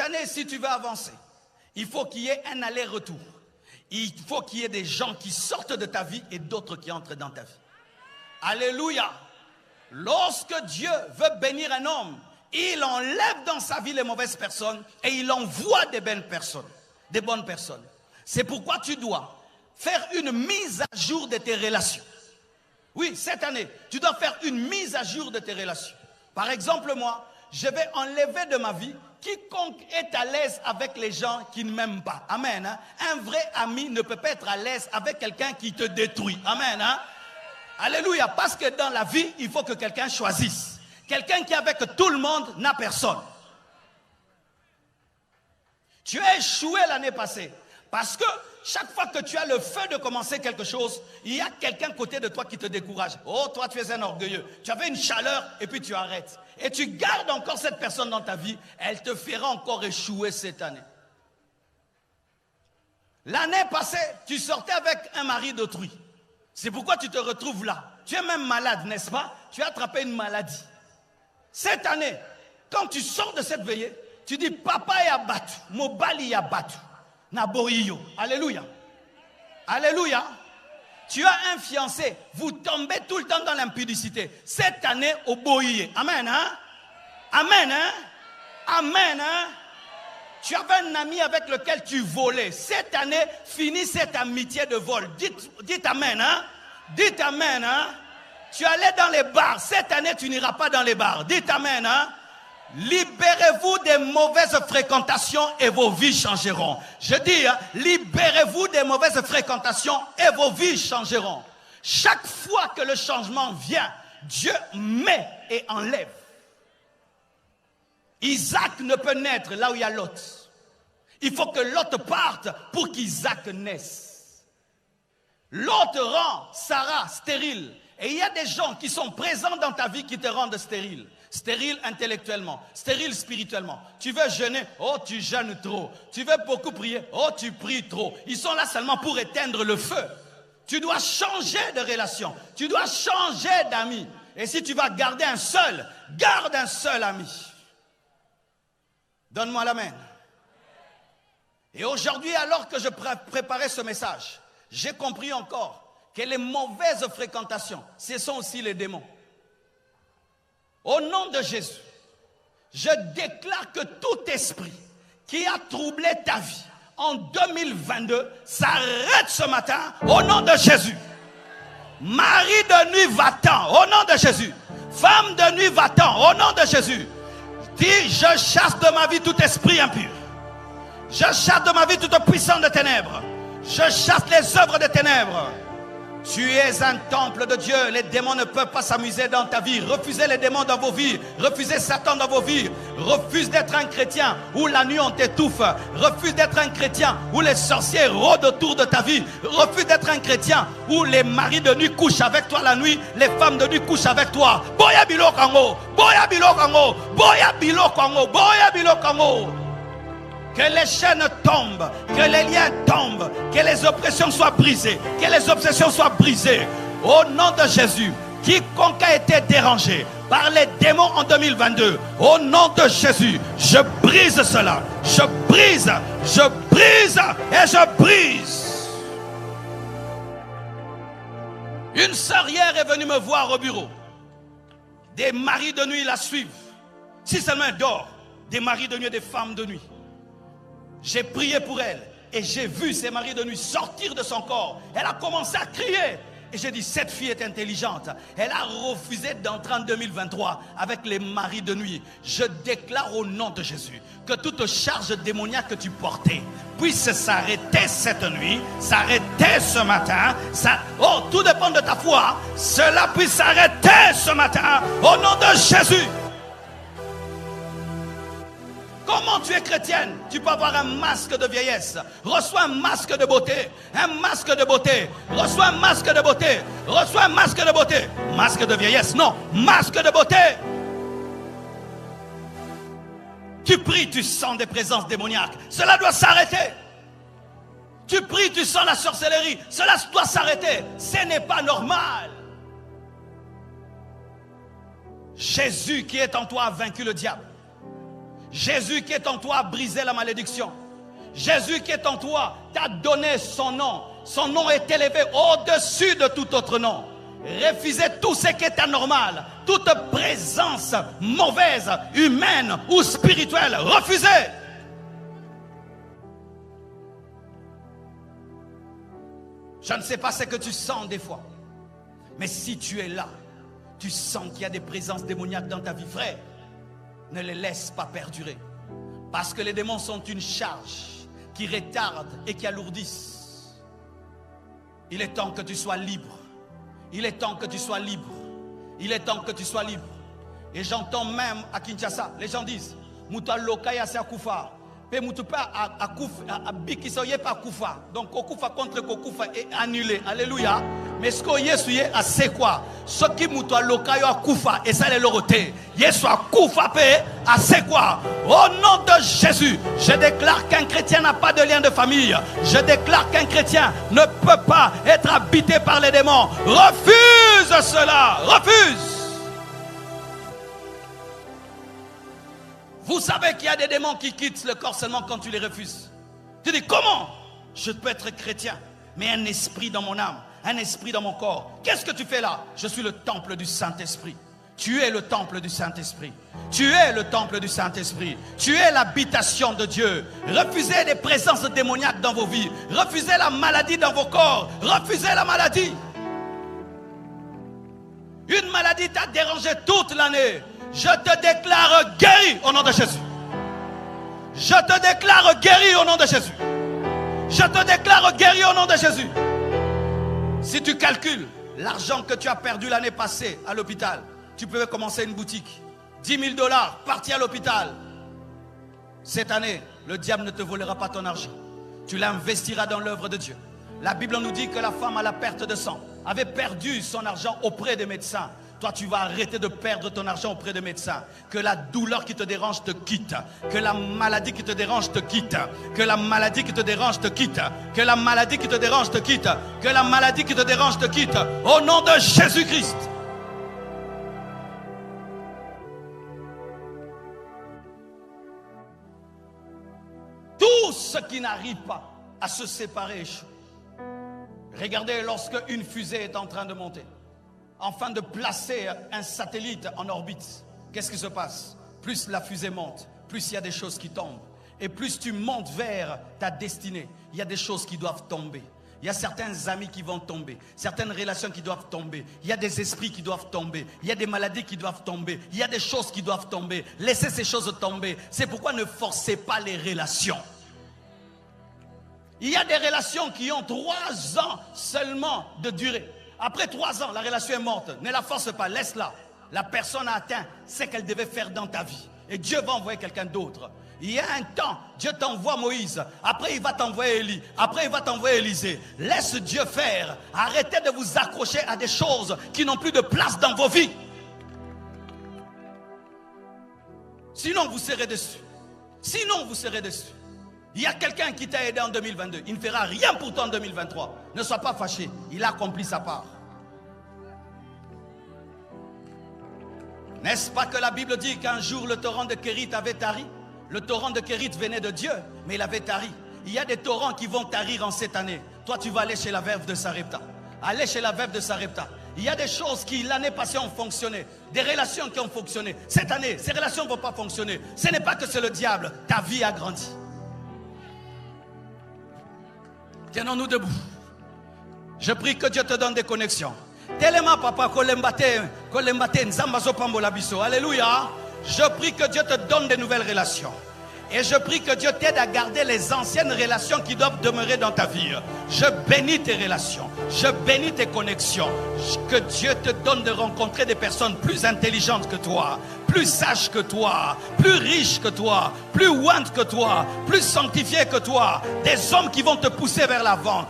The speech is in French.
année, si tu veux avancer, il faut qu'il y ait un aller-retour. Il faut qu'il y ait des gens qui sortent de ta vie et d'autres qui entrent dans ta vie. Alléluia. Lorsque Dieu veut bénir un homme, il enlève dans sa vie les mauvaises personnes et il envoie des bonnes personnes. C'est pourquoi tu dois faire une mise à jour de tes relations. Oui, cette année, tu dois faire une mise à jour de tes relations. Par exemple, moi, je vais enlever de ma vie quiconque est à l'aise avec les gens qui ne m'aiment pas. Amen. Hein? Un vrai ami ne peut pas être à l'aise avec quelqu'un qui te détruit. Amen. Hein? Alléluia. Parce que dans la vie, il faut que quelqu'un choisisse. Quelqu'un qui est avec tout le monde n'a personne. Tu as échoué l'année passée. Parce que chaque fois que tu as le feu de commencer quelque chose, il y a quelqu'un à côté de toi qui te décourage. Oh, toi tu es un orgueilleux. Tu avais une chaleur et puis tu arrêtes. Et tu gardes encore cette personne dans ta vie. Elle te fera encore échouer cette année. L'année passée, tu sortais avec un mari d'autrui. C'est pourquoi tu te retrouves là. Tu es même malade, n'est-ce pas? Tu as attrapé une maladie. Cette année, quand tu sors de cette veillée, tu dis papa est abattu, mobali est abattu. Naborio. Alléluia. Alléluia. Tu as un fiancé, vous tombez tout le temps dans l'impudicité. Cette année, au boïe. Amen. Hein? Amen. Hein? Amen. Hein? Tu avais un ami avec lequel tu volais. Cette année, finis cette amitié de vol. Dites amen. Hein? Dites amen. Hein? Tu allais dans les bars. Cette année, tu n'iras pas dans les bars. Dites amen. Hein? Libérez-vous des mauvaises fréquentations et vos vies changeront. Je dis, hein, libérez-vous des mauvaises fréquentations et vos vies changeront. Chaque fois que le changement vient, Dieu met et enlève. Isaac ne peut naître là où il y a Lot. Il faut que Lot parte pour qu'Isaac naisse. Lot rend Sarah stérile. Et il y a des gens qui sont présents dans ta vie qui te rendent stérile. Stérile intellectuellement, stérile spirituellement. Tu veux jeûner, oh tu jeûnes trop. Tu veux beaucoup prier, oh tu pries trop. Ils sont là seulement pour éteindre le feu. Tu dois changer de relation. Tu dois changer d'amis. Et si tu vas garder un seul, garde un seul ami. Donne-moi l'amen. Et aujourd'hui, alors que je préparais ce message, j'ai compris encore que les mauvaises fréquentations, ce sont aussi les démons. Au nom de Jésus, je déclare que tout esprit qui a troublé ta vie en 2022 s'arrête ce matin au nom de Jésus. Mari de nuit va-t'en au nom de Jésus. Femme de nuit va-t'en au nom de Jésus. Dis, je chasse de ma vie tout esprit impur. Je chasse de ma vie toute puissance de ténèbres. Je chasse les œuvres de ténèbres. Tu es un temple de Dieu. Les démons ne peuvent pas s'amuser dans ta vie. Refusez les démons dans vos vies. Refusez Satan dans vos vies. Refuse d'être un chrétien où la nuit on t'étouffe. Refuse d'être un chrétien où les sorciers rôdent autour de ta vie. Refuse d'être un chrétien où les maris de nuit couchent avec toi la nuit. Les femmes de nuit couchent avec toi. Boya bilo kango. Boya bilo kango. Boya bilo kango. Boya bilo kango. Que les chaînes tombent, que les liens tombent, que les oppressions soient brisées, que les obsessions soient brisées. Au nom de Jésus, quiconque a été dérangé par les démons en 2022, au nom de Jésus, je brise cela. Je brise et je brise. Une sœur hier est venue me voir au bureau. Des maris de nuit la suivent. Si seulement elle dort, des maris de nuit et des femmes de nuit. J'ai prié pour elle et j'ai vu ses maris de nuit sortir de son corps. Elle a commencé à crier. Et j'ai dit, cette fille est intelligente. Elle a refusé d'entrer en 2023 avec les maris de nuit. Je déclare au nom de Jésus que toute charge démoniaque que tu portais puisse s'arrêter cette nuit, s'arrêter ce matin. Oh, tout dépend de ta foi. Cela puisse s'arrêter ce matin au nom de Jésus. Comment tu es chrétienne? Tu peux avoir un masque de vieillesse. Reçois un masque de beauté. Un masque de beauté. Reçois un masque de beauté. Reçois un masque de beauté. Masque de vieillesse, non. Masque de beauté. Tu pries, tu sens des présences démoniaques. Cela doit s'arrêter. Tu pries, tu sens la sorcellerie. Cela doit s'arrêter. Ce n'est pas normal. Jésus qui est en toi a vaincu le diable. Jésus qui est en toi a brisé la malédiction. Jésus qui est en toi t'a donné son nom. Son nom est élevé au-dessus de tout autre nom. Refusez tout ce qui est anormal, toute présence mauvaise, humaine ou spirituelle. Refusez. Je ne sais pas ce que tu sens des fois, mais si tu es là, tu sens qu'il y a des présences démoniaques dans ta vie, frère, ne les laisse pas perdurer. Parce que les démons sont une charge qui retarde et qui alourdissent. Il est temps que tu sois libre. Il est temps que tu sois libre. Il est temps que tu sois libre. Et j'entends même à Kinshasa, les gens disent Mouta lokaya se akufa. Pe mutupa a bikisoye pa kufa. Donc kokufa contre kokufa est annulé. Alléluia. Mais ce que Yesu a c'est quoi? Ce qui muta lokayo akufa et ça les loroté. Yesu a kufa pe a c'est quoi? Au nom de Jésus, je déclare qu'un chrétien n'a pas de lien de famille. Je déclare qu'un chrétien ne peut pas être habité par les démons. Refuse cela. Refuse. Vous savez qu'il y a des démons qui quittent le corps seulement quand tu les refuses. Tu dis, comment je peux être chrétien, mais un esprit dans mon âme, un esprit dans mon corps. Qu'est-ce que tu fais là? Je suis le temple du Saint-Esprit. Tu es le temple du Saint-Esprit. Tu es le temple du Saint-Esprit. Tu es l'habitation de Dieu. Refusez les présences démoniaques dans vos vies. Refusez la maladie dans vos corps. Refusez la maladie. Une maladie t'a dérangé toute l'année. Je te déclare guéri au nom de Jésus. Je te déclare guéri au nom de Jésus. Je te déclare guéri au nom de Jésus. Si tu calcules l'argent que tu as perdu l'année passée à l'hôpital, tu pouvais commencer une boutique. 10 000 $, parti à l'hôpital. Cette année, le diable ne te volera pas ton argent. Tu l'investiras dans l'œuvre de Dieu. La Bible nous dit que la femme à la perte de sang avait perdu son argent auprès des médecins. Toi, tu vas arrêter de perdre ton argent auprès des médecins. Que la douleur qui te dérange te quitte. Que la maladie qui te dérange te quitte. Que la maladie qui te dérange te quitte. Que la maladie qui te dérange te quitte. Que la maladie qui te dérange te quitte. Au nom de Jésus-Christ. Tout ce qui n'arrive pas à se séparer échoue. Regardez lorsque une fusée est en train de monter. Afin de placer un satellite en orbite, qu'est-ce qui se passe? Plus la fusée monte, plus il y a des choses qui tombent. Et plus tu montes vers ta destinée, il y a des choses qui doivent tomber. Il y a certains amis qui vont tomber, certaines relations qui doivent tomber. Il y a des esprits qui doivent tomber, il y a des maladies qui doivent tomber. Il y a des choses qui doivent tomber. Laissez ces choses tomber. C'est pourquoi ne forcez pas les relations. Il y a des relations qui ont 3 ans seulement de durée. Après 3 ans, la relation est morte. Ne la force pas, laisse-la. La personne a atteint ce qu'elle devait faire dans ta vie. Et Dieu va envoyer quelqu'un d'autre. Il y a un temps, Dieu t'envoie Moïse. Après, il va t'envoyer Élie. Après, il va t'envoyer Élisée. Laisse Dieu faire. Arrêtez de vous accrocher à des choses qui n'ont plus de place dans vos vies. Sinon, vous serez déçus. Sinon, vous serez déçus. Il y a quelqu'un qui t'a aidé en 2022. Il ne fera rien pour toi en 2023. Ne sois pas fâché. Il a accompli sa part. N'est-ce pas que la Bible dit qu'un jour le torrent de Kérit avait tari? Le torrent de Kérit venait de Dieu, mais il avait tari. Il y a des torrents qui vont tarir en cette année. Toi, tu vas aller chez la veuve de Sarepta. Allez chez la veuve de Sarepta. Il y a des choses qui l'année passée ont fonctionné. Des relations qui ont fonctionné. Cette année, ces relations ne vont pas fonctionner. Ce n'est pas que c'est le diable. Ta vie a grandi. Tenons-nous debout. Je prie que Dieu te donne des connexions. Telema papa kolembate nzambazo pambola biso. Alléluia. Je prie que Dieu te donne des nouvelles relations. Et je prie que Dieu t'aide à garder les anciennes relations qui doivent demeurer dans ta vie. Je bénis tes relations. Je bénis tes connexions. Que Dieu te donne de rencontrer des personnes plus intelligentes que toi, plus sages que toi, plus riches que toi, plus ouantes que toi, plus sanctifiées que toi. Des hommes qui vont te pousser vers l'avant.